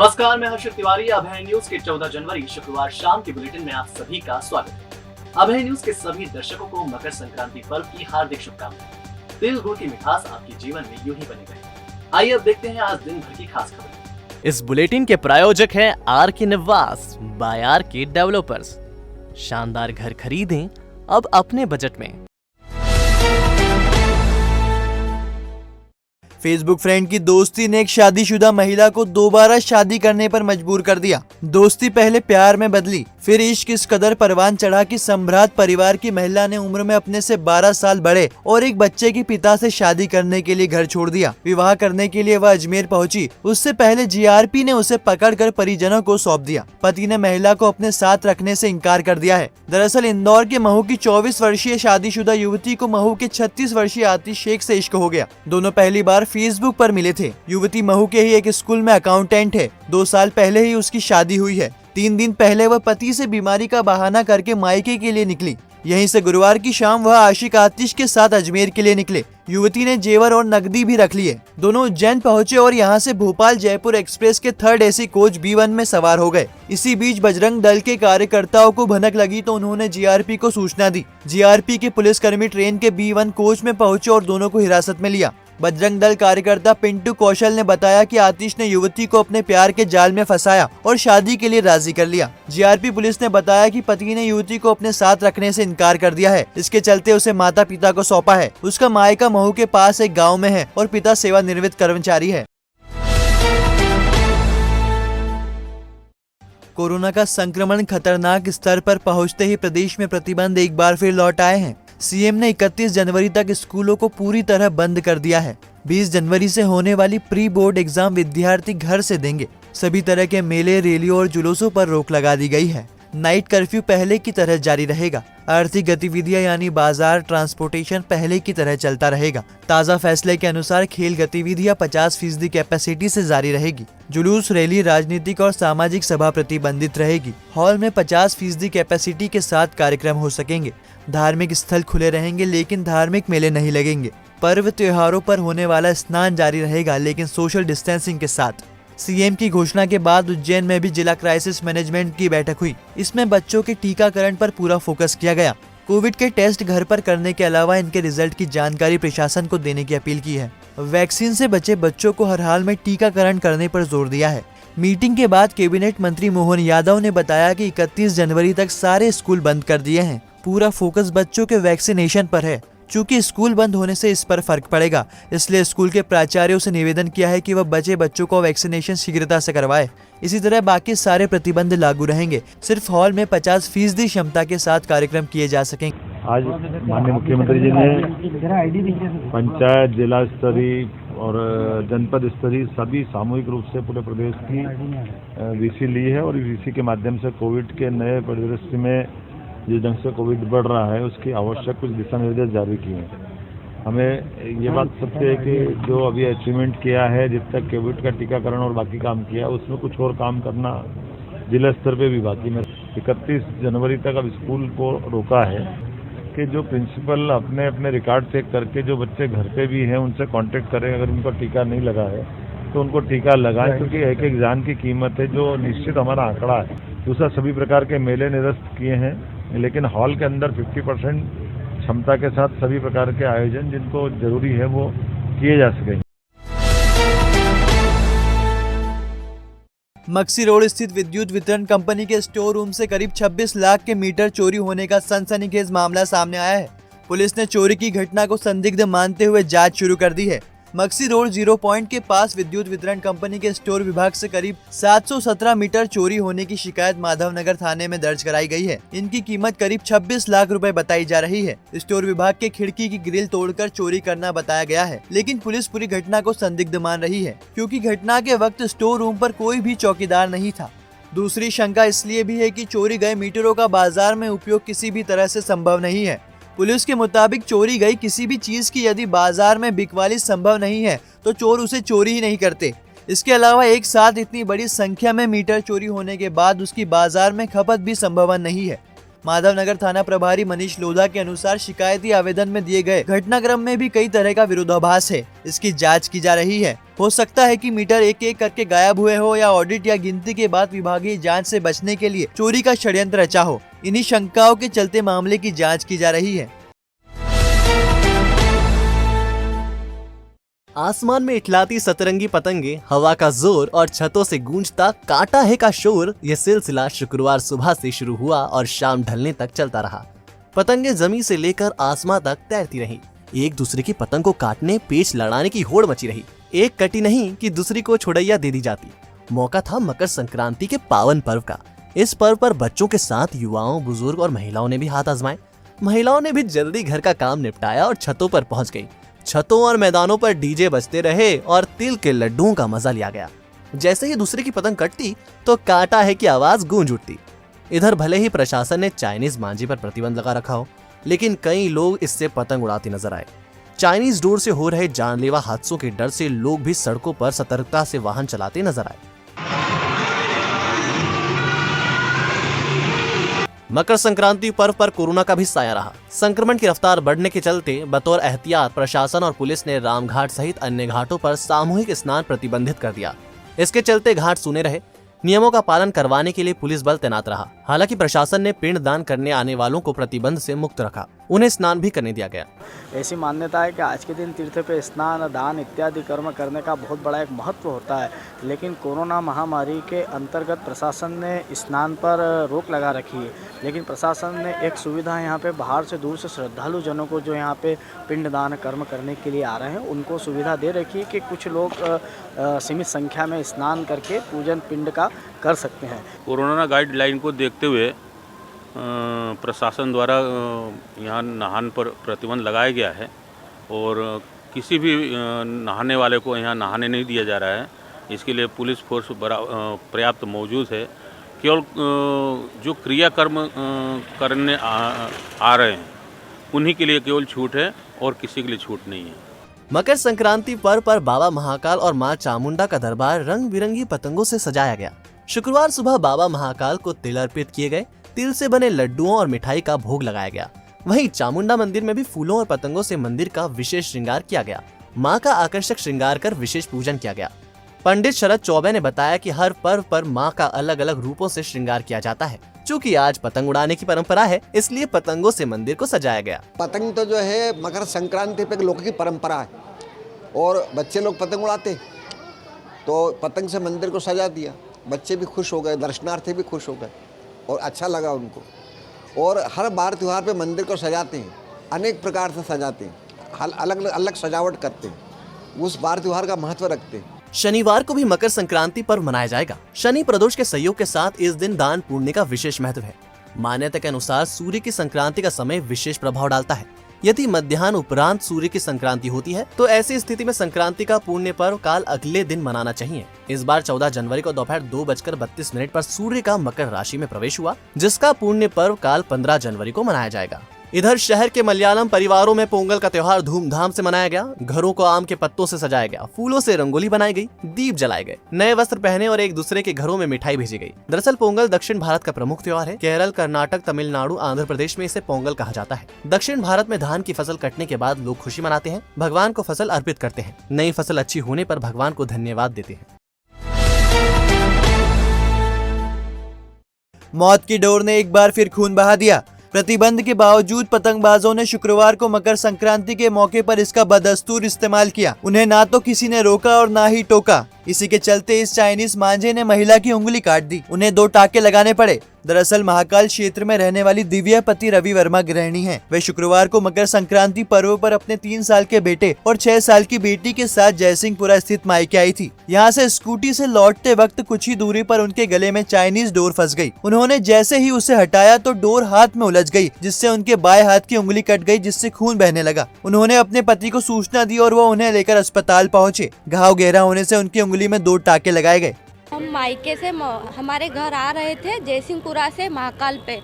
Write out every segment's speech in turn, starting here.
नमस्कार, मैं हर्षित तिवारी। अभय न्यूज के 14 जनवरी शुक्रवार शाम के बुलेटिन में आप सभी का स्वागत है। अभय न्यूज के सभी दर्शकों को मकर संक्रांति पर्व की हार्दिक शुभकामनाएं। तिल गुड़ की मिठास आपके जीवन में यूं ही बनी रहे। आइए अब देखते हैं आज दिन भर की खास खबरें। इस बुलेटिन के प्रायोजक हैं आर के निवास बाय आर के डेवलपर्स। शानदार घर खरीदें अब अपने बजट में। फेसबुक फ्रेंड की दोस्ती ने एक शादीशुदा महिला को दोबारा शादी करने पर मजबूर कर दिया। दोस्ती पहले प्यार में बदली, फिर इश्क इस कदर परवान चढ़ा कि सम्भ्रात परिवार की महिला ने उम्र में अपने से 12 साल बड़े और एक बच्चे के पिता से शादी करने के लिए घर छोड़ दिया। विवाह करने के लिए वह अजमेर पहुंची। उससे पहले जीआरपी ने उसे पकड़कर परिजनों को सौंप दिया। पति ने महिला को अपने साथ रखने से इनकार कर दिया है। दरअसल इंदौर के महू की 24 वर्षीय शादीशुदा युवती को महू के 36 वर्षीय आतिश शेख से इश्क हो गया। दोनों पहली बार फेसबुक पर मिले थे। युवती महू के ही एक स्कूल में अकाउंटेंट है। 2 साल पहले ही उसकी शादी हुई है। 3 दिन पहले वह पति से बीमारी का बहाना करके मायके के लिए निकली। यहीं से गुरुवार की शाम वह आशिक आतिश के साथ अजमेर के लिए निकले। युवती ने जेवर और नकदी भी रख लिए। दोनों उज्जैन पहुंचे और यहां से भोपाल जयपुर एक्सप्रेस के 3rd AC कोच B1 में सवार हो गए। इसी बीच बजरंग दल के कार्यकर्ताओं को भनक लगी तो उन्होंने जीआरपी को सूचना दी। जीआरपी के पुलिसकर्मी ट्रेन के B1 कोच में पहुंचे और दोनों को हिरासत में लिया। बजरंग दल कार्यकर्ता पिंटू कौशल ने बताया कि आतिश ने युवती को अपने प्यार के जाल में फंसाया और शादी के लिए राजी कर लिया। जीआरपी पुलिस ने बताया कि पति ने युवती को अपने साथ रखने से इनकार कर दिया है। इसके चलते उसे माता पिता को सौंपा है। उसका मायका महू के पास एक गाँव में है और पिता सेवानिवृत्त कर्मचारी है। कोरोना का संक्रमण खतरनाक स्तर पर पहुंचते ही प्रदेश में प्रतिबंध एक बार फिर लौट आए हैं। सीएम ने 31 जनवरी तक स्कूलों को पूरी तरह बंद कर दिया है। 20 जनवरी से होने वाली प्री बोर्ड एग्जाम विद्यार्थी घर से देंगे। सभी तरह के मेले, रैलियों और जुलूसों पर रोक लगा दी गई है। नाइट कर्फ्यू पहले की तरह जारी रहेगा। आर्थिक गतिविधियां यानी बाजार, ट्रांसपोर्टेशन पहले की तरह चलता रहेगा। ताज़ा फैसले के अनुसार खेल गतिविधियां 50% कैपेसिटी से जारी रहेगी। जुलूस, रैली, राजनीतिक और सामाजिक सभा प्रतिबंधित रहेगी। हॉल में 50% कैपेसिटी के साथ कार्यक्रम हो सकेंगे। धार्मिक स्थल खुले रहेंगे लेकिन धार्मिक मेले नहीं लगेंगे। पर्व त्योहारों पर होने वाला स्नान जारी रहेगा लेकिन सोशल डिस्टेंसिंग के साथ। सीएम की घोषणा के बाद उज्जैन में भी जिला क्राइसिस मैनेजमेंट की बैठक हुई। इसमें बच्चों के टीकाकरण पर पूरा फोकस किया गया। कोविड के टेस्ट घर पर करने के अलावा इनके रिजल्ट की जानकारी प्रशासन को देने की अपील की है। वैक्सीन से बचे बच्चों को हर हाल में टीकाकरण करने पर जोर दिया है। मीटिंग के बाद कैबिनेट मंत्री मोहन यादव ने बताया कि 31 जनवरी तक सारे स्कूल बंद कर दिए हैं। पूरा फोकस बच्चों के वैक्सीनेशन पर है। चूंकि स्कूल बंद होने से इस पर फर्क पड़ेगा, इसलिए स्कूल के प्राचार्यों से निवेदन किया है कि वह बचे बच्चों को वैक्सीनेशन शीघ्रता से करवाए। इसी तरह बाकी सारे प्रतिबंध लागू रहेंगे। सिर्फ हॉल में 50% क्षमता के साथ कार्यक्रम किए जा सकेंगे। आज माननीय मुख्यमंत्री जी ने पंचायत, जिला स्तरीय और जनपद स्तरीय सभी सामूहिक रूप से पूरे प्रदेश की वीसी ली है और वीसी के माध्यम से कोविड के नए परिदृश्य में जिस ढंग से कोविड बढ़ रहा है उसकी आवश्यक कुछ दिशा निर्देश जारी किए हैं। हमें ये बात सत्य है कि जो अभी अचीवमेंट किया है, जिस तक कोविड का टीकाकरण और बाकी काम किया, उसमें कुछ और काम करना जिला स्तर पे भी बाकी में। 31 जनवरी तक अब स्कूल को रोका है कि जो प्रिंसिपल अपने अपने रिकॉर्ड चेक करके जो बच्चे घर पे भी हैं उनसे कांटेक्ट करें। अगर उनको टीका नहीं लगा है तो उनको टीका लगाएं, क्योंकि एक एक जान की कीमत है जो निश्चित हमारा आंकड़ा है। दूसरा, सभी प्रकार के मेले निरस्त किए हैं लेकिन हॉल के अंदर 50% क्षमता के साथ सभी प्रकार के आयोजन जिनको जरूरी है वो किए जा सकेंगे। मक्सी रोड स्थित विद्युत वितरण कंपनी के स्टोर रूम से करीब 26 लाख के मीटर चोरी होने का सनसनीखेज मामला सामने आया है। पुलिस ने चोरी की घटना को संदिग्ध मानते हुए जांच शुरू कर दी है। मक्सी रोड 0 पॉइंट के पास विद्युत वितरण कंपनी के स्टोर विभाग से करीब 717 मीटर चोरी होने की शिकायत माधवनगर थाने में दर्ज कराई गई है। इनकी कीमत करीब 26 लाख रुपए बताई जा रही है। स्टोर विभाग के खिड़की की ग्रिल तोड़कर चोरी करना बताया गया है, लेकिन पुलिस पूरी घटना को संदिग्ध मान रही है क्योंकि घटना के वक्त स्टोर रूम पर कोई भी चौकीदार नहीं था। दूसरी शंका इसलिए भी है कि चोरी गए मीटरों का बाजार में उपयोग किसी भी तरह से संभव नहीं है। पुलिस के मुताबिक चोरी गई किसी भी चीज की यदि बाजार में बिकवाली संभव नहीं है तो चोर उसे चोरी ही नहीं करते। इसके अलावा एक साथ इतनी बड़ी संख्या में मीटर चोरी होने के बाद उसकी बाजार में खपत भी संभव नहीं है। माधवनगर थाना प्रभारी मनीष लोधा के अनुसार शिकायती आवेदन में दिए गए घटनाक्रम में भी कई तरह का विरोधाभास है। इसकी जांच की जा रही है। हो सकता है कि मीटर एक एक करके गायब हुए हो या ऑडिट या गिनती के बाद विभागीय जांच से बचने के लिए चोरी का षड्यंत्र रचा हो। इन्हीं शंकाओं के चलते मामले की जांच की जा रही है। आसमान में इठलाती सतरंगी पतंगे, हवा का जोर और छतों से गूंजता कांटा है का शोर, यह सिलसिला शुक्रवार सुबह से शुरू हुआ और शाम ढलने तक चलता रहा। पतंगे जमीन से लेकर आसमां तक तैरती रहीं। एक दूसरे की पतंग को काटने, पेच लड़ाने की होड़ मची रही। एक कटी नहीं कि दूसरी को छुड़ैया दे दी जाती। मौका था मकर संक्रांति के पावन पर्व का। इस पर्व पर बच्चों के साथ युवाओं, बुजुर्ग और महिलाओं ने भी हाथ आजमाए। महिलाओं ने भी जल्दी घर का काम निपटाया और छतों पर पहुंच गई। छतों और मैदानों पर डीजे बजते रहे और तिल के लड्डुओं का मजा लिया गया। जैसे ही दूसरे की पतंग कटती तो कांटा है की आवाज गूंज उठती। इधर भले ही प्रशासन ने चाइनीज मांझी पर प्रतिबंध लगा रखा हो, लेकिन कई लोग इससे पतंग उड़ाते नजर आए। चाइनीज डोर से हो रहे जानलेवा हादसों के डर से लोग भी सड़कों पर सतर्कता से वाहन चलाते नजर आए। मकर संक्रांति पर्व पर कोरोना का भी साया रहा। संक्रमण की रफ्तार बढ़ने के चलते बतौर एहतियात प्रशासन और पुलिस ने रामघाट सहित अन्य घाटों पर सामूहिक स्नान प्रतिबंधित कर दिया। इसके चलते घाट सूने रहे। नियमों का पालन करवाने के लिए पुलिस बल तैनात रहा। हालांकि प्रशासन ने पिंड दान करने आने वालों को प्रतिबंध से मुक्त रखा। उन्हें स्नान भी करने दिया गया। ऐसी मान्यता है कि आज के दिन तीर्थ पे स्नान, दान इत्यादि कर्म करने का बहुत बड़ा एक महत्व होता है, लेकिन कोरोना महामारी के अंतर्गत प्रशासन ने स्नान पर रोक लगा रखी है। लेकिन प्रशासन ने एक सुविधा यहाँ पे बाहर से दूर से श्रद्धालु जनों को जो यहाँ पे पिंड दान कर्म करने के लिए आ रहे हैं, उनको सुविधा दे रखी है कि कुछ लोग सीमित संख्या में स्नान करके पूजन पिंड का कर सकते हैं। कोरोना गाइडलाइन को देखते हुए प्रशासन द्वारा यहाँ नहान पर प्रतिबंध लगाया गया है और किसी भी नहाने वाले को यहाँ नहाने नहीं दिया जा रहा है। इसके लिए पुलिस फोर्स पर्याप्त मौजूद है। केवल जो क्रियाकर्म करने आ रहे हैं उन्हीं के लिए केवल छूट है और किसी के लिए छूट नहीं है। मकर संक्रांति पर्व पर बाबा महाकाल और मां चामुंडा का दरबार रंग बिरंगी पतंगों से सजाया गया। शुक्रवार सुबह बाबा महाकाल को तिल अर्पित किए गए। तिल से बने लड्डुओं और मिठाई का भोग लगाया गया। वहीं चामुंडा मंदिर में भी फूलों और पतंगों से मंदिर का विशेष श्रृंगार किया गया। मां का आकर्षक श्रृंगार कर विशेष पूजन किया गया। पंडित शरद चौबे ने बताया कि हर पर्व पर मां का अलग अलग रूपों से श्रृंगार किया जाता है। चूँकि आज पतंग उड़ाने की परंपरा है, इसलिए पतंगों से मंदिर को सजाया गया। पतंग तो जो है मकर संक्रांति पे लोगों की परंपरा है और बच्चे लोग पतंग उड़ाते, तो पतंग से मंदिर को सजा दिया। बच्चे भी खुश हो गए, दर्शनार्थी भी खुश हो गए और अच्छा लगा उनको। और हर बार त्योहार पे मंदिर को सजाते हैं, अनेक प्रकार से सजाते हैं, अलग अलग सजावट करते हैं, उस बार त्योहार का महत्व रखते हैं। शनिवार को भी मकर संक्रांति पर्व मनाया जाएगा। शनि प्रदोष के सहयोग के साथ इस दिन दान पुण्य का विशेष महत्व है। मान्यता के अनुसार सूर्य की संक्रांति का समय विशेष प्रभाव डालता है। यदि मध्याह्न उपरांत सूर्य की संक्रांति होती है तो ऐसी स्थिति में संक्रांति का पुण्य पर्व काल अगले दिन मनाना चाहिए। इस बार 14 जनवरी को दोपहर 2:32 पर सूर्य का मकर राशि में प्रवेश हुआ, जिसका पुण्य पर्व काल 15 जनवरी को मनाया जाएगा। इधर शहर के मलयालम परिवारों में पोंगल का त्योहार धूमधाम से मनाया गया। घरों को आम के पत्तों से सजाया गया, फूलों से रंगोली बनाई गई, दीप जलाए गए, नए वस्त्र पहने और एक दूसरे के घरों में मिठाई भेजी गई। दरअसल पोंगल दक्षिण भारत का प्रमुख त्योहार है। केरल, कर्नाटक, तमिलनाडु, आंध्र प्रदेश में इसे पोंगल कहा जाता है। दक्षिण भारत में धान की फसल कटने के बाद लोग खुशी मनाते हैं, भगवान को फसल अर्पित करते हैं। नई फसल अच्छी होने पर भगवान को धन्यवाद देते हैं। मौत की डोर ने एक बार फिर खून बहा दिया। प्रतिबंध के बावजूद पतंगबाजों ने शुक्रवार को मकर संक्रांति के मौके पर इसका बदस्तूर इस्तेमाल किया। उन्हें ना तो किसी ने रोका और ना ही टोका। इसी के चलते इस चाइनीज मांझे ने महिला की उंगली काट दी। उन्हें 2 टाके लगाने पड़े। दरअसल महाकाल क्षेत्र में रहने वाली दिव्या पति रवि वर्मा गृहिणी हैं। वे शुक्रवार को मकर संक्रांति पर्व पर अपने 3 साल के बेटे और 6 साल की बेटी के साथ जयसिंहपुरा स्थित मायके आई थी। यहाँ से स्कूटी से लौटते वक्त कुछ ही दूरी पर उनके गले में चाइनीज डोर फंस गई। उन्होंने जैसे ही उसे हटाया तो डोर हाथ में उलझ गई, जिससे उनके बाएं हाथ की उंगली कट गई, जिससे खून बहने लगा। उन्होंने अपने पति को सूचना दी और वो उन्हें लेकर अस्पताल पहुँचे। घाव गहरा होने से उनकी उंगली में 2 टाके लगाए गए। हम मायके से हमारे घर आ रहे थे जयसिंहपुरा से महाकाल पे,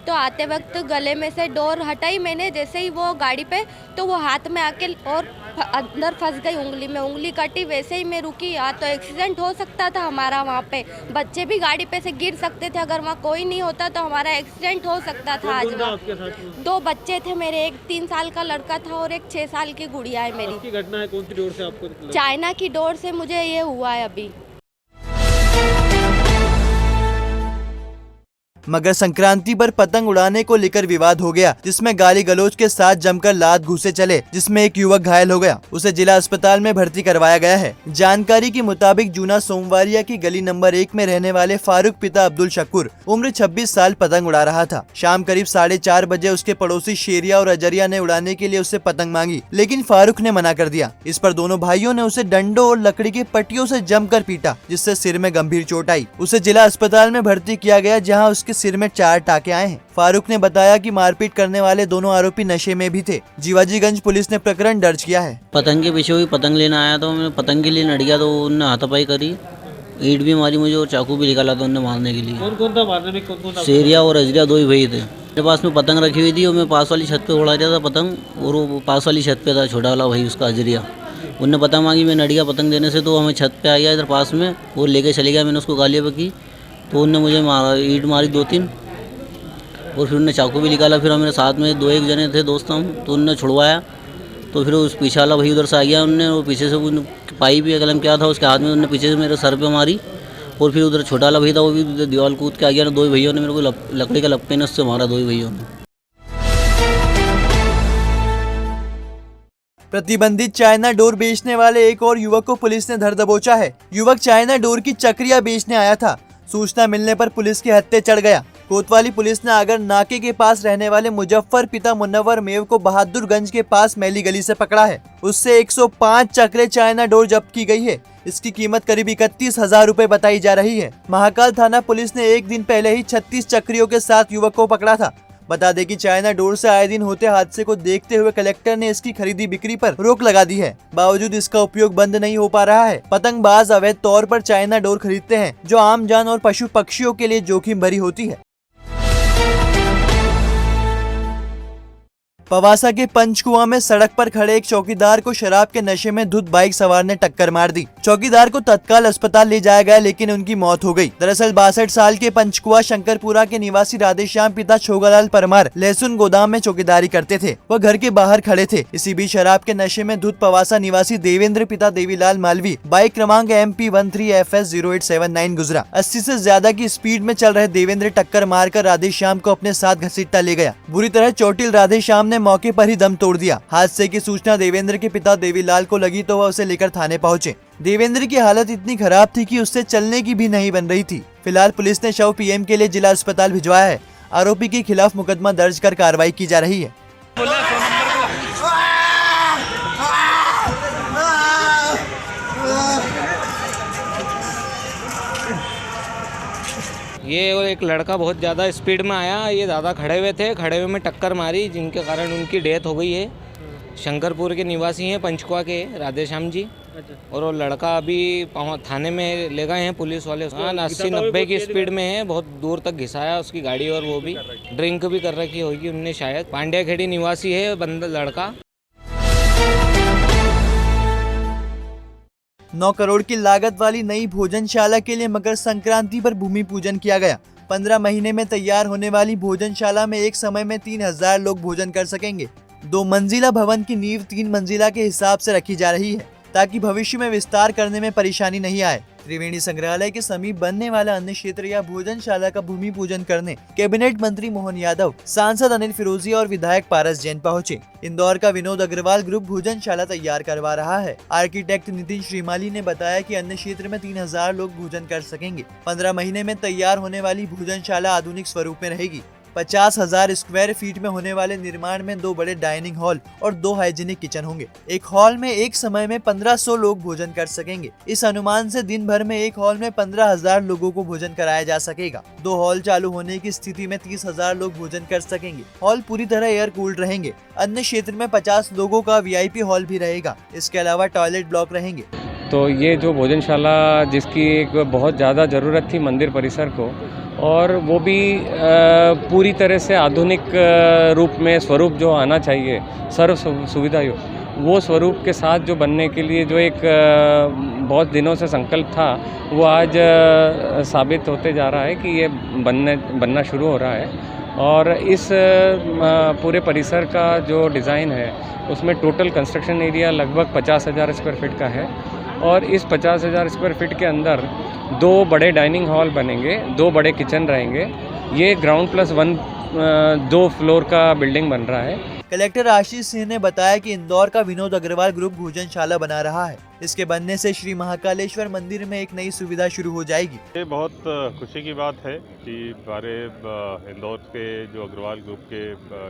तो आते वक्त गले में से डोर हटाई मैंने। जैसे ही वो गाड़ी पे तो वो हाथ में आके और अंदर फंस गई उंगली में, उंगली कटी, वैसे ही मैं रुकी। या तो एक्सीडेंट हो सकता था हमारा, वहाँ पे बच्चे भी गाड़ी पे से गिर सकते थे, अगर वहाँ कोई नहीं होता तो हमारा एक्सीडेंट हो सकता था। आज वहाँ 2 बच्चे थे मेरे, एक 3 साल का लड़का था और एक 6 साल की गुड़िया है मेरी। आपकी घटना है, कौन सी डोर से आपको? चाइना की डोर से मुझे ये हुआ है अभी। मकर संक्रांति पर पतंग उड़ाने को लेकर विवाद हो गया, जिसमें गाली गलौज के साथ जमकर लात घूसे चले, जिसमें एक युवक घायल हो गया। उसे जिला अस्पताल में भर्ती करवाया गया है। जानकारी के मुताबिक जूना सोमवारिया की गली नंबर 1 में रहने वाले फारूक पिता अब्दुल शकूर उम्र 26 साल पतंग उड़ा रहा था। शाम करीब 4:30 बजे उसके पड़ोसी शेरिया और अजरिया ने उड़ाने के लिए उससे पतंग मांगी, लेकिन फारूक ने मना कर दिया। इस पर दोनों भाइयों ने उसे डंडों और लकड़ी के पट्टियों से जमकर पीटा, जिससे सिर में गंभीर चोट आई। उसे जिला अस्पताल में भर्ती किया गया, जहाँ उसके सिर में 4 टाके आए हैं। फारूक ने बताया कि मारपीट करने वाले दोनों आरोपी नशे में भी थे। जीवाजीगंज पुलिस ने प्रकरण दर्ज किया है। पतंग के पीछे हुई पतंग लेना आया तो मैं पतंग के लिए नट गया, तो उनने हाथापाई करी, ईंट भी मारी मुझे और चाकू भी निकाला था उनने मारने के लिए। कौन था मारने में? कौन था? शेरिया और अजरिया 2 ही भाई थे। मेरे पास में पतंग रखी हुई थी और मैं पास वाली छत पे उड़ा दिया था पतंग, और वो पास वाली छत पे था छोटा वाला भाई उसका अजरिया। उनने पतंग मांगी, मैं नट गया पतंग देने से, तो हमें छत पे आ गया इधर पास में, वो लेके चले गया। मैंने उसको गालियाँ बकी तो उनने मुझे मारा, ईंट मारी 2-3, और फिर उनने चाकू भी निकाला। फिर हमारे साथ में 2-1 जने थे दोस्त हम, तो उनने छुड़वाया। तो फिर उस पीछे वाला भाई उधर से आ गया, उनने वो पीछे से पाइप या कलम क्या था उसके हाथ में, उनने पीछे से मेरे सर पे मारी। और फिर उधर छोटा वाला भाई था, वो भी दीवार कूद के आ गया। 2 भैया ने मेरे को लकड़ी का लपटे ने उससे मारा, 2 भैया ने। प्रतिबंधित चाइना डोर बेचने वाले एक और युवक को पुलिस ने धर दबोचा है। युवक चाइना डोर की चक्रिया बेचने आया था। सूचना मिलने पर पुलिस के हत्थे चढ़ गया। कोतवाली पुलिस ने आगर नाके के पास रहने वाले मुजफ्फर पिता मुनव्वर मेव को बहादुरगंज के पास मैली गली से पकड़ा है। उससे 105 चक्रे चाइना डोर जब्त की गई है। इसकी कीमत करीब 31,000 रुपए बताई जा रही है। महाकाल थाना पुलिस ने एक दिन पहले ही 36 चक्रियों के साथ युवक को पकड़ा था। बता दें कि चाइना डोर से आए दिन होते हादसे को देखते हुए कलेक्टर ने इसकी खरीदी बिक्री पर रोक लगा दी है। बावजूद इसका उपयोग बंद नहीं हो पा रहा है। पतंगबाज अवैध तौर पर चाइना डोर खरीदते हैं, जो आम जान और पशु पक्षियों के लिए जोखिम भरी होती है। पवासा के पंचकुआ में सड़क पर खड़े एक चौकीदार को शराब के नशे में धुत बाइक सवार ने टक्कर मार दी। चौकीदार को तत्काल अस्पताल ले जाया गया, लेकिन उनकी मौत हो गई। दरअसल 62 साल के पंचकुआ शंकरपुरा के निवासी राधेश्याम पिता छोगालाल परमार लहसुन गोदाम में चौकीदारी करते थे। वह घर के बाहर खड़े थे। इसी बीच शराब के नशे में धुत पवासा निवासी देवेंद्र पिता देवीलाल मालवी बाइक क्रमांक MP 13FS0879 गुजरा। 80 से ज्यादा की स्पीड में चल रहे देवेंद्र टक्कर मारकर राधेश्याम को अपने साथ घसीटता ले गया। बुरी तरह चोटिल राधेश्याम मौके पर ही दम तोड़ दिया। हादसे की सूचना देवेंद्र के पिता देवीलाल को लगी तो वह उसे लेकर थाने पहुंचे। देवेंद्र की हालत इतनी खराब थी कि उससे चलने की भी नहीं बन रही थी। फिलहाल पुलिस ने शव PM के लिए जिला अस्पताल भिजवाया है। आरोपी के खिलाफ मुकदमा दर्ज कर कार्रवाई की जा रही है। ये और एक लड़का बहुत ज़्यादा स्पीड में आया, ये ज़्यादा खड़े हुए थे, खड़े हुए में टक्कर मारी, जिनके कारण उनकी डेथ हो गई है। शंकरपुर के निवासी हैं पंचकुआ के राधेश्याम जी। और वो लड़का अभी थाने में ले गए हैं पुलिस वाले। 80-90 की स्पीड में है, बहुत दूर तक घिसाया उसकी गाड़ी, और वो भी ड्रिंक भी कर रखी होगी उनने शायद। पांड्या खेड़ी निवासी है बंदा लड़का। 9 करोड़ की लागत वाली नई भोजनशाला के लिए मकर संक्रांति पर भूमि पूजन किया गया। 15 महीने में तैयार होने वाली भोजनशाला में एक समय में 3000 लोग भोजन कर सकेंगे। 2 मंजिला भवन की नींव 3 मंजिला के हिसाब से रखी जा रही है, ताकि भविष्य में विस्तार करने में परेशानी नहीं आए। त्रिवेणी संग्रहालय के समीप बनने वाला अन्य क्षेत्र या भोजनशाला का भूमि पूजन करने कैबिनेट मंत्री मोहन यादव, सांसद अनिल फिरोजी और विधायक पारस जैन पहुंचे। इंदौर का विनोद अग्रवाल ग्रुप भोजनशाला तैयार करवा रहा है। आर्किटेक्ट नितिन श्रीमाली ने बताया कि अन्य क्षेत्र में 3000 लोग भोजन कर सकेंगे। 15 महीने में तैयार होने वाली भोजनशाला आधुनिक स्वरूप में रहेगी। 50,000 स्क्वायर फीट में होने वाले निर्माण में 2 बड़े डाइनिंग हॉल और 2 हाइजीनिक किचन होंगे। एक हॉल में एक समय में 1500 लोग भोजन कर सकेंगे। इस अनुमान से दिन भर में एक हॉल में 15,000 लोगों को भोजन कराया जा सकेगा। 2 हॉल चालू होने की स्थिति में 30,000 लोग भोजन कर सकेंगे। हॉल पूरी तरह एयर कूल्ड रहेंगे। अन्य क्षेत्र में 50 लोगों का VIP हॉल भी रहेगा। इसके अलावा टॉयलेट ब्लॉक रहेंगे। तो ये जो भोजनशाला जिसकी एक बहुत ज़्यादा ज़रूरत थी मंदिर परिसर को, और वो भी पूरी तरह से आधुनिक रूप में स्वरूप जो आना चाहिए, सर्व सुविधा वो स्वरूप के साथ जो बनने के लिए जो एक बहुत दिनों से संकल्प था, वो आज साबित होते जा रहा है कि ये बनना शुरू हो रहा है। और इस पूरे परिसर का जो डिज़ाइन है उसमें टोटल कंस्ट्रक्शन एरिया लगभग 50,000 स्क्वायर फीट का है। और इस 50,000 स्क्वायर फीट के अंदर 2 बड़े डाइनिंग हॉल बनेंगे, 2 बड़े किचन रहेंगे। ये ग्राउंड प्लस 1 2 फ्लोर का बिल्डिंग बन रहा है। कलेक्टर आशीष सिंह ने बताया कि इंदौर का विनोद अग्रवाल ग्रुप भोजनशाला बना रहा है। इसके बनने से श्री महाकालेश्वर मंदिर में एक नई सुविधा शुरू हो जाएगी। ये बहुत खुशी की बात है कि हमारे इंदौर के जो अग्रवाल ग्रुप के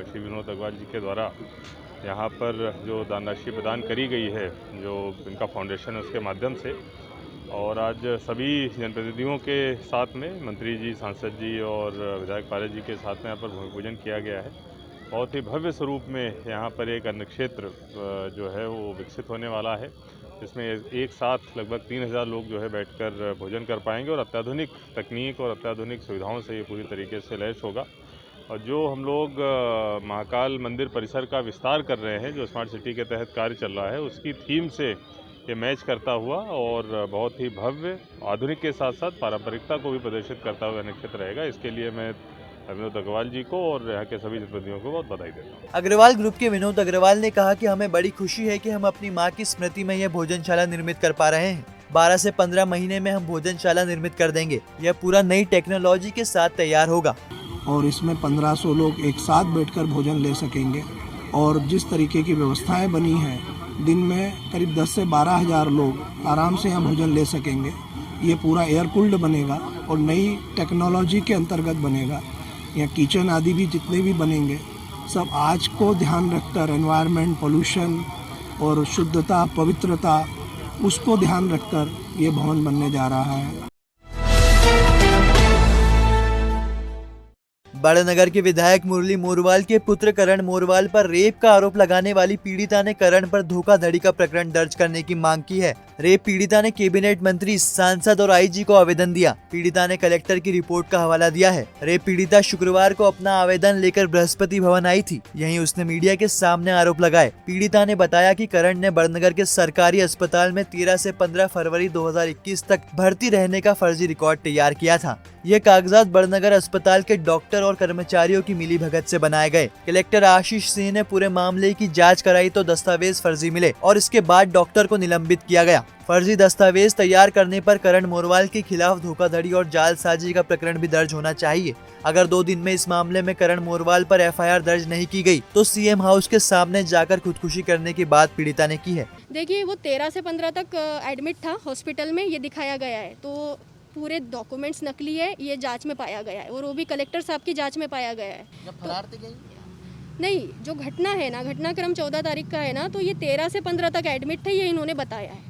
श्री विनोद अग्रवाल जी के द्वारा यहाँ पर जो दानराशि प्रदान करी गई है, जो इनका फाउंडेशन है उसके माध्यम से, और आज सभी जनप्रतिनिधियों के साथ में मंत्री जी, सांसद जी और विधायक पायलट जी के साथ में यहाँ पर भूमि पूजन किया गया है। बहुत ही भव्य स्वरूप में यहाँ पर एक अन्न क्षेत्र जो है वो विकसित होने वाला है, जिसमें एक साथ लगभग 3,000 लोग जो है बैठकर भोजन कर पाएंगे और अत्याधुनिक तकनीक और अत्याधुनिक सुविधाओं से ये पूरी तरीके से लैस होगा। और जो हम लोग महाकाल मंदिर परिसर का विस्तार कर रहे हैं, जो स्मार्ट सिटी के तहत कार्य चल रहा है, उसकी थीम से ये मैच करता हुआ और बहुत ही भव्य, आधुनिक के साथ साथ पारंपरिकता को भी प्रदर्शित करता हुआ अन्न क्षेत्र रहेगा। इसके लिए मैं विनोद अग्रवाल जी को और यहाँ के सभी जनप्रतिनिधियों को बहुत बधाई देता हूँ। अग्रवाल ग्रुप के विनोद अग्रवाल ने कहा कि हमें बड़ी खुशी है कि हम अपनी मां की स्मृति में यह भोजनशाला निर्मित कर पा रहे हैं। 12 से 15 महीने में हम भोजनशाला निर्मित कर देंगे। यह पूरा नई टेक्नोलॉजी के साथ तैयार होगा और इसमें 1500 लोग एक साथ बैठकर भोजन ले सकेंगे। और जिस तरीके की व्यवस्थाएं बनी हैं, दिन में करीब 10 से 12,000 लोग आराम से यहाँ भोजन ले सकेंगे। ये पूरा एयर कूल्ड बनेगा और नई टेक्नोलॉजी के अंतर्गत बनेगा। यहाँ किचन आदि भी जितने भी बनेंगे, सब आज को ध्यान रखकर, एनवायरनमेंट, पोल्यूशन और शुद्धता, पवित्रता, उसको ध्यान रखकर ये भवन बनने जा रहा है। बड़नगर के विधायक मुरली मोरवाल के पुत्र करण मोरवाल पर रेप का आरोप लगाने वाली पीड़िता ने करण पर धोखाधड़ी का प्रकरण दर्ज करने की मांग की है। रेप पीड़िता ने कैबिनेट मंत्री, सांसद और आईजी को आवेदन दिया। पीड़िता ने कलेक्टर की रिपोर्ट का हवाला दिया है। रेप पीड़िता शुक्रवार को अपना आवेदन लेकर बृहस्पति भवन आई थी। यहीं उसने मीडिया के सामने आरोप लगाए। पीड़िता ने बताया कि करण ने बड़नगर के सरकारी अस्पताल में 13 से 15 फरवरी 2021 तक भर्ती रहने का फर्जी रिकॉर्ड तैयार किया था। ये कागजात बड़नगर अस्पताल के डॉक्टर और कर्मचारियों की मिलीभगत से बनाए गए। कलेक्टर आशीष सिंह ने पूरे मामले की जांच कराई तो दस्तावेज फर्जी मिले और इसके बाद डॉक्टर को निलंबित किया गया। फर्जी दस्तावेज तैयार करने पर करण मोरवाल के खिलाफ धोखाधड़ी और जालसाजी का प्रकरण भी दर्ज होना चाहिए। अगर 2 दिन में इस मामले में करण मोरवाल पर एफआईआर दर्ज नहीं की गई तो सीएम हाउस के सामने जाकर खुदकुशी करने की बात पीड़िता ने की है। देखिए, वो 13 से 15 तक एडमिट था हॉस्पिटल में, ये दिखाया गया है। तो पूरे डॉक्यूमेंट्स नकली है, ये जांच में पाया गया है और वो भी कलेक्टर साहब की जांच में पाया गया है। जब फरार थे गई? नहीं, जो घटना है ना, घटनाक्रम 14 तारीख का है ना, तो ये 13 से 15 तक एडमिट थे, ये इन्होंने बताया है।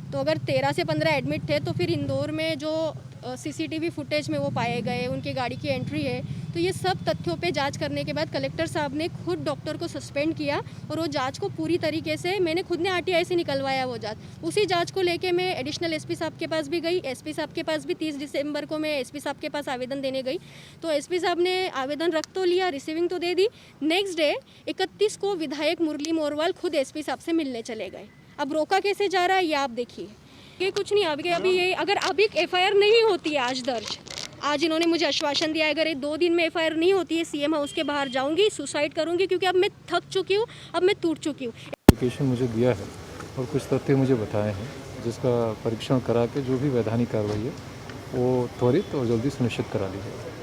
तो अगर 13 से 15 एडमिट थे तो फिर इंदौर में जो सीसीटीवी फुटेज में वो पाए गए, उनकी गाड़ी की एंट्री है, तो ये सब तथ्यों पे जांच करने के बाद कलेक्टर साहब ने खुद डॉक्टर को सस्पेंड किया और वो जांच को पूरी तरीके से, मैंने खुद ने आरटीआई से निकलवाया वो जांच। उसी जांच को लेके मैं एडिशनल एसपी साहब के पास भी गई। एसपी साहब के पास भी 30 दिसंबर को मैं एसपी साहब के पास आवेदन देने गई, तो एसपी साहब ने आवेदन रख तो लिया, रिसीविंग तो दे दी। नेक्स्ट डे 31 को विधायक मुरली मोरवाल खुद एसपी साहब से मिलने चले गए। अब रोका कैसे जा रहा है ये आप देखिए। ये कुछ नहीं, अभी ये अगर अभी एफआईआर नहीं होती है आज दर्ज, आज इन्होंने मुझे आश्वासन दिया है, अगर ये 2 दिन में एफआईआर नहीं होती है, सीएम हाउस के बाहर जाऊंगी, सुसाइड करूंगी, क्योंकि अब मैं थक चुकी हूँ, अब मैं टूट चुकी हूँ। एप्लीकेशन मुझे दिया है और कुछ तथ्य मुझे बताए हैं, जिसका परीक्षण करा के जो भी वैधानिक कार्रवाई है वो त्वरित और जल्दी सुनिश्चित करा ली जाए।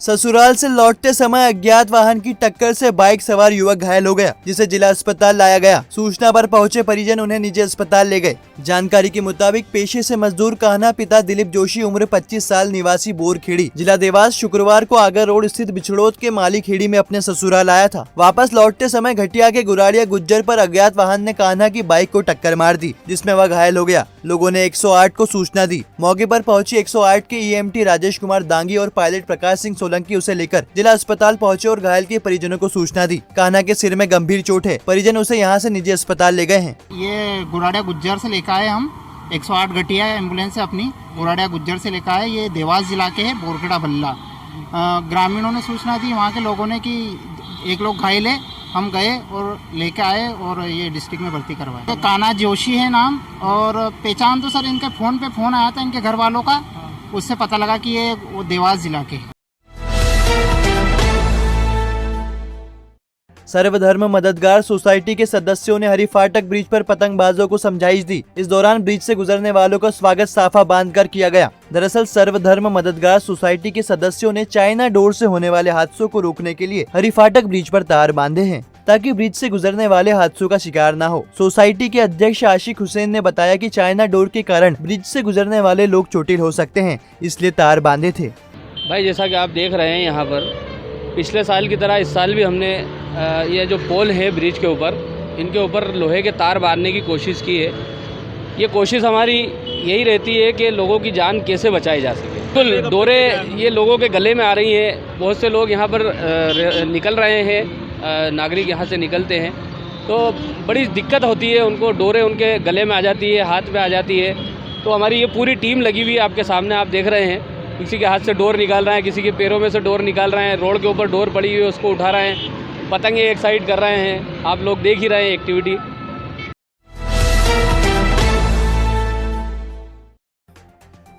ससुराल से लौटते समय अज्ञात वाहन की टक्कर से बाइक सवार युवक घायल हो गया, जिसे जिला अस्पताल लाया गया। सूचना पर पहुंचे परिजन उन्हें निजी अस्पताल ले गए। जानकारी के मुताबिक पेशे से मजदूर कान्हा पिता दिलीप जोशी, उम्र 25 साल, निवासी बोरखेड़ी, जिला देवास, शुक्रवार को आगर रोड स्थित बिछड़ोद के माली खेड़ी में अपने ससुराल आया था। वापस लौटते समय घटिया के गुराड़िया गुज्जर पर अज्ञात वाहन ने कान्हा की बाइक को टक्कर मार दी, जिसमें वह घायल हो गया। लोगों ने 108 को सूचना दी। मौके पर पहुंची 108 के ईएमटी राजेश कुमार दांगी और पायलट प्रकाश सिंह सोलंकी उसे लेकर जिला अस्पताल पहुंचे और घायल के परिजनों को सूचना दी। कान्हा के सिर में गंभीर चोट है, परिजन उसे यहां से निजी अस्पताल ले गए हैं। ये गुराड़िया गुज्जर से लेकर आए हम, 108 घटिया एम्बुलेंस है अपनी, गुराड़िया गुज्जर से लेकर आए। ये देवास जिला के है, बोरखेड़ा बल्ला। ग्रामीणों ने सूचना दी वहाँ के लोगों ने कि एक लोग घायल है। हम गए और लेके आए और ये डिस्ट्रिक्ट में भर्ती करवाए। तो कान्हा जोशी है नाम, और पहचान तो सर इनके फ़ोन पे फ़ोन आया था इनके घर वालों का, उससे पता लगा कि ये वो देवास जिला के हैं। सर्वधर्म मददगार सोसाइटी के सदस्यों ने हरि फाटक ब्रिज पर पतंगबाजों को समझाइश दी। इस दौरान ब्रिज से गुजरने वालों का स्वागत साफा बांधकर किया गया। दरअसल सर्वधर्म मददगार सोसाइटी के सदस्यों ने चाइना डोर से होने वाले हादसों को रोकने के लिए हरि फाटक ब्रिज पर तार बांधे हैं ताकि ब्रिज से गुजरने वाले हादसों का शिकार न हो। सोसाइटी के अध्यक्ष आशिक हुसैन ने बताया कि चाइना डोर के कारण ब्रिज से गुजरने वाले लोग चोटिल हो सकते हैं, इसलिए तार बांधे थे। भाई जैसा कि आप देख रहे हैं यहाँ पर पिछले साल की तरह इस साल भी हमने ये जो पोल है ब्रिज के ऊपर, इनके ऊपर लोहे के तार बांधने की कोशिश की है। ये कोशिश हमारी यही रहती है कि लोगों की जान कैसे बचाई जा सके। बिल्कुल डोरे ये लोगों के गले में आ रही हैं, बहुत से लोग यहाँ पर निकल रहे हैं, नागरिक यहाँ से निकलते हैं तो बड़ी दिक्कत होती है उनको, डोरे उनके गले में आ जाती है, हाथ में आ जाती है। तो हमारी ये पूरी टीम लगी हुई है, आपके सामने आप देख रहे हैं। किसी के हाथ से डोर निकाल रहे हैं, किसी के पैरों में से डोर निकाल रहे हैं, रोड के ऊपर डोर पड़ी हुई है उसको उठा रहे हैं, पतंगे एक साइड कर रहे हैं। आप लोग देख ही रहे हैं एक्टिविटी।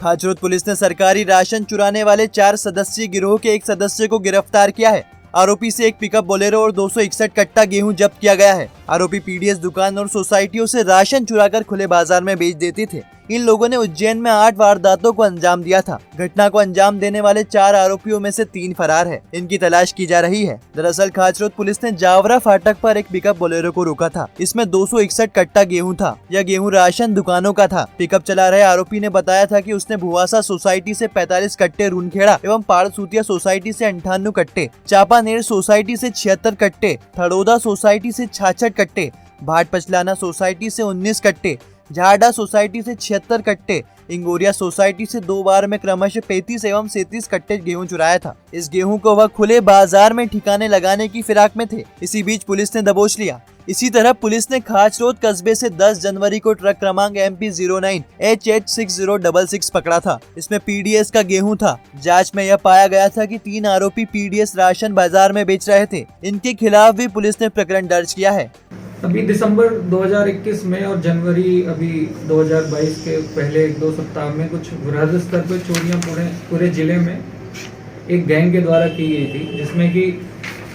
खाचरोद पुलिस ने सरकारी राशन चुराने वाले 4 सदस्यीय गिरोह के एक सदस्य को गिरफ्तार किया है। आरोपी से एक पिकअप बोलेरो और 261 कट्टा गेहूं जब्त किया गया है। आरोपी पीडीएस दुकान और सोसाइटियों से राशन चुराकर खुले बाजार में बेच देते थे। इन लोगों ने उज्जैन में 8 वारदातों को अंजाम दिया था। घटना को अंजाम देने वाले 4 आरोपियों में से 3 फरार है। इनकी तलाश की जा रही है। दरअसल खाचरोद पुलिस ने जावरा फाटक पर एक पिकअप बोलेरो को रोका था। इसमें 261 कट्टा गेहूं था। यह गेहूं राशन दुकानों का था। पिकअप चला रहे आरोपी ने बताया था कि उसने भुवासा सोसाइटी से 45 कट्टे, रूनखेड़ा एवं पाड़सूतिया सोसाइटी से 58 कट्टे, चापानेर सोसाइटी से 76 कट्टे, थड़ोदा सोसाइटी से 66 कट्टे, भाट पचलाना सोसाइटी से 19 कट्टे, झाडा सोसाइटी से 76 कट्टे, इंगोरिया सोसाइटी से 2 बार में क्रमशः 35 एवं 37 कट्टे गेहूं चुराया था। इस गेहूं को वह खुले बाजार में ठिकाने लगाने की फिराक में थे। इसी बीच पुलिस ने दबोच लिया। इसी तरह पुलिस ने खाचरोद कस्बे से 10 जनवरी को ट्रक क्रमांक MP09 HH6066 पकड़ा था। इसमें पीडीएस का गेहूं था। जांच में यह पाया गया था कि 3 आरोपी पीडीएस राशन बाजार में बेच रहे थे। इनके खिलाफ भी पुलिस ने प्रकरण दर्ज किया है। अभी दिसंबर 2021 में और जनवरी अभी 2022 के पहले 1-2 सप्ताह में कुछ वृहद स्तर पर चोरियां पूरे जिले में एक गैंग के द्वारा की गई थी, जिसमें कि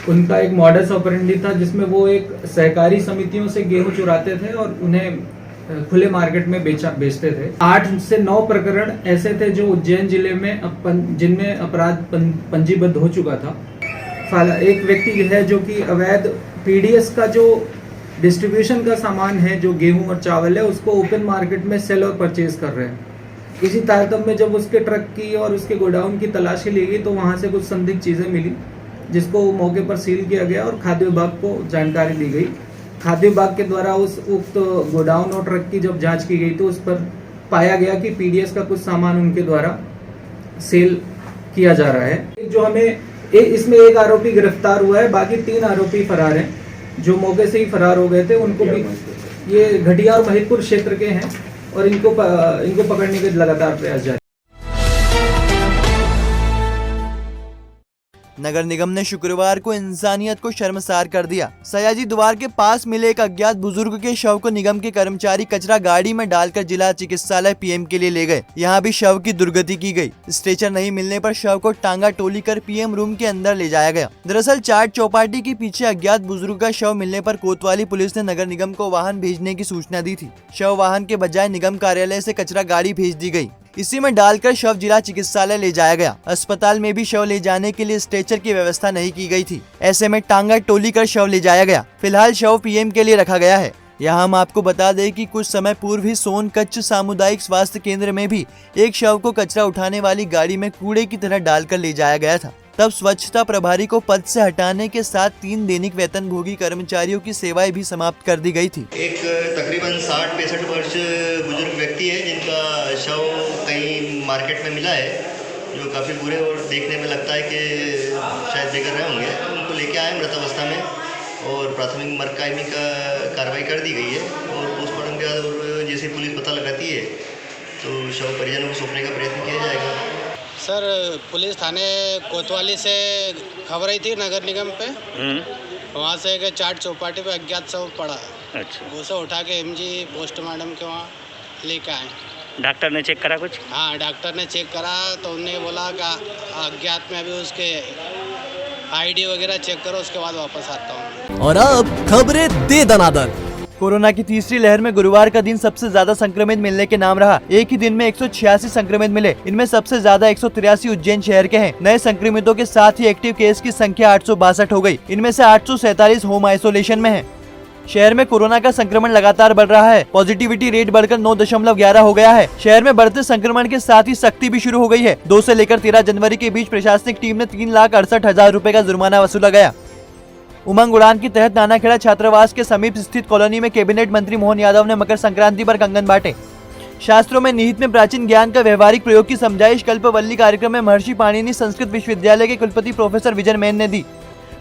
उनका एक मॉडस ऑपरेंडी था, जिसमें वो एक सहकारी समितियों से गेहूं चुराते थे और उन्हें खुले मार्केट में बेचते थे। 8 से 9 प्रकरण ऐसे थे जो उज्जैन जिले में जिनमें अपराध पंजीबद्ध हो चुका था। एक व्यक्ति है जो कि अवैध पीडीएस का जो डिस्ट्रीब्यूशन का सामान है, जो गेहूं और चावल है, उसको ओपन मार्केट में सेल और परचेज कर रहे हैं। इसी तारतम्य में जब उसके ट्रक की और उसके गोडाउन की तलाशी ली गई तो वहां से कुछ संदिग्ध चीज़ें मिली, जिसको मौके पर सील किया गया और खाद्य विभाग को जानकारी दी गई। खाद्य विभाग के द्वारा उस उक्त गोडाउन और ट्रक की जब जांच की गई तो उस पर पाया गया कि पीडीएस का कुछ सामान उनके द्वारा सेल किया जा रहा है। जो हमें इसमें एक आरोपी गिरफ्तार हुआ है, बाकी 3 आरोपी फरार हैं जो मौके से ही फरार हो गए थे। उनको भी ये घटिया और महिदपुर क्षेत्र के हैं और इनको पकड़ने के लगातार प्रयास जारी। नगर निगम ने शुक्रवार को इंसानियत को शर्मसार कर दिया। सयाजी द्वार के पास मिले एक अज्ञात बुजुर्ग के शव को निगम के कर्मचारी कचरा गाड़ी में डालकर जिला चिकित्सालय पीएम के लिए ले गए। यहाँ भी शव की दुर्गति की गई। स्ट्रेचर नहीं मिलने पर शव को टांगा टोली कर पीएम रूम के अंदर ले जाया गया। दरअसल चाट चौपाटी के पीछे अज्ञात बुजुर्ग का शव मिलने पर कोतवाली पुलिस ने नगर निगम को वाहन भेजने की सूचना दी थी। शव वाहन के बजाय निगम कार्यालय से कचरा गाड़ी भेज दी गई। इसी में डालकर शव जिला चिकित्सालय ले जाया गया। अस्पताल में भी शव ले जाने के लिए स्ट्रेचर की व्यवस्था नहीं की गई थी। ऐसे में टांगा टोली कर शव ले जाया गया। फिलहाल शव पीएम के लिए रखा गया है। यहाँ हम आपको बता दें कि कुछ समय पूर्व ही सोनकच्छ सामुदायिक स्वास्थ्य केंद्र में भी एक शव को कचरा उठाने वाली गाड़ी में कूड़े की तरह डालकर ले जाया गया था। तब स्वच्छता प्रभारी को पद से हटाने के साथ 3 दैनिक वेतनभोगी कर्मचारियों की सेवाएं भी समाप्त कर दी गई थी। एक तकरीबन 60-65 वर्ष बुजुर्ग व्यक्ति है जिनका शव कहीं मार्केट में मिला है, जो काफ़ी बुरे और देखने में लगता है कि शायद बेघर रहे होंगे। उनको लेके आए मृत अवस्था में और प्राथमिक मरकायमी का कार्रवाई कर दी गई है और पोस्टमार्टम के बाद जैसे पुलिस पता लगाती है तो शव परिजनों को सौंपने का प्रयत्न किया जाएगा। सर पुलिस थाने कोतवाली से खबर आई थी नगर निगम पे वहाँ से एक चाट चौपाटी पे अज्ञात शव पड़ा है। अच्छा, उसे उठा के एमजी पोस्टमार्टम के वहाँ लेके आए। डॉक्टर ने चेक करा कुछ? हाँ, डॉक्टर ने चेक करा तो उन्होंने बोला कि अज्ञात में अभी उसके आईडी वगैरह चेक करो, उसके बाद वापस आता हूँ। और अब खबरें दे दनादन। कोरोना की तीसरी लहर में गुरुवार का दिन सबसे ज्यादा संक्रमित मिलने के नाम रहा। एक ही दिन में 186 संक्रमित मिले। इनमें सबसे ज्यादा 183 उज्जैन शहर के हैं। नए संक्रमितों के साथ ही एक्टिव केस की संख्या 862 हो गई। इनमें से 847 होम आइसोलेशन में हैं। शहर में कोरोना का संक्रमण लगातार बढ़ रहा है। पॉजिटिविटी रेट बढ़कर 9.11 हो गया है। शहर में बढ़ते संक्रमण के साथ ही सख्ती भी शुरू हो गई है। 2 से लेकर 13 जनवरी के बीच प्रशासनिक टीम ने 3,68,000 रूपए का जुर्माना वसूला गया। उमंग उड़ान के तहत नानाखेड़ा छात्रावास के समीप स्थित कॉलोनी में कैबिनेट मंत्री मोहन यादव ने मकर संक्रांति पर कंगन बांटे। शास्त्रों में निहित में प्राचीन ज्ञान का व्यवहारिक प्रयोग की समझाइश कल्पवल्ली कार्यक्रम में महर्षि पाणिनि संस्कृत विश्वविद्यालय के कुलपति प्रोफेसर विजय मैन ने दी।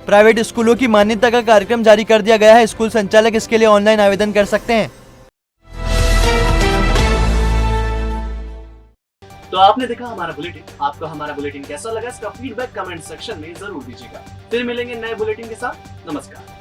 प्राइवेट स्कूलों की मान्यता का कार्यक्रम जारी कर दिया गया है। स्कूल संचालक इसके लिए ऑनलाइन आवेदन कर सकते हैं। तो आपने देखा हमारा बुलेटिन। आपको हमारा बुलेटिन कैसा लगा, इसका फीडबैक कमेंट सेक्शन में जरूर दीजिएगा। फिर मिलेंगे नए बुलेटिन के साथ। नमस्कार।